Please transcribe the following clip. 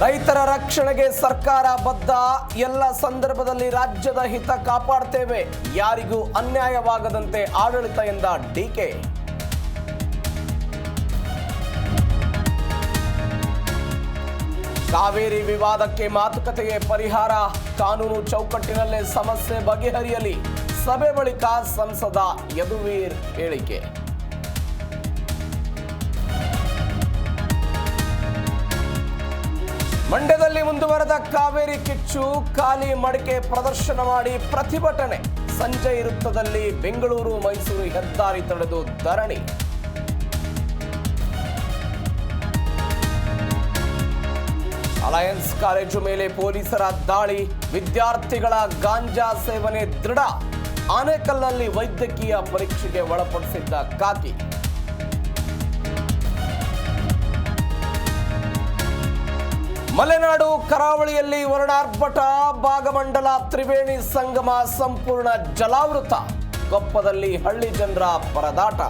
ರೈತರ ರಕ್ಷಣೆಗೆ ಸರ್ಕಾರ ಬದ್ಧ. ಎಲ್ಲ ಸಂದರ್ಭದಲ್ಲಿ ರಾಜ್ಯದ ಹಿತ ಕಾಪಾಡ್ತೇವೆ. ಯಾರಿಗೂ ಅನ್ಯಾಯವಾಗದಂತೆ ಆಡಳಿತ ಎಂದ ಡಿಕೆ. ಕಾವೇರಿ ವಿವಾದಕ್ಕೆ ಮಾತುಕತೆಗೆ ಪರಿಹಾರ. ಕಾನೂನು ಚೌಕಟ್ಟಿನಲ್ಲೇ ಸಮಸ್ಯೆ ಬಗೆಹರಿಯಲಿ. ಸಭೆ ಬಳಿಕ ಸಂಸದ ಯದುವೀರ್ ಹೇಳಿಕೆ. ಮಂಡ್ಯದಲ್ಲಿ ಮುಂದುವರೆದ ಕಾವೇರಿ ಕಿಚ್ಚು. ಖಾಲಿ ಮಡಿಕೆ ಪ್ರದರ್ಶನ ಮಾಡಿ ಪ್ರತಿಭಟನೆ. ಸಂಜೆ ವೃತ್ತದಲ್ಲಿ ಬೆಂಗಳೂರು ಮೈಸೂರು ಹೆದ್ದಾರಿ ತಡೆದು ಧರಣಿ. ಅಲಯನ್ಸ್ ಕಾಲೇಜು ಮೇಲೆ ಪೊಲೀಸರ ದಾಳಿ. ವಿದ್ಯಾರ್ಥಿಗಳ ಗಾಂಜಾ ಸೇವನೆ ದೃಢ. ಆನೇಕಲ್ನಲ್ಲಿ ವೈದ್ಯಕೀಯ ಪರೀಕ್ಷೆಗೆ ಒಳಪಡಿಸಿದ್ದ ಖಾಕಿ. ಮಲೆನಾಡು ಕರಾವಳಿಯಲ್ಲಿ ವರ್ಣಾರ್ಭಟ. ಭಾಗಮಂಡಲ ತ್ರಿವೇಣಿ ಸಂಗಮ ಸಂಪೂರ್ಣ ಜಲಾವೃತ. ಕೊಪ್ಪದಲ್ಲಿ ಹಳ್ಳಿ ಜನರ ಪರದಾಟ.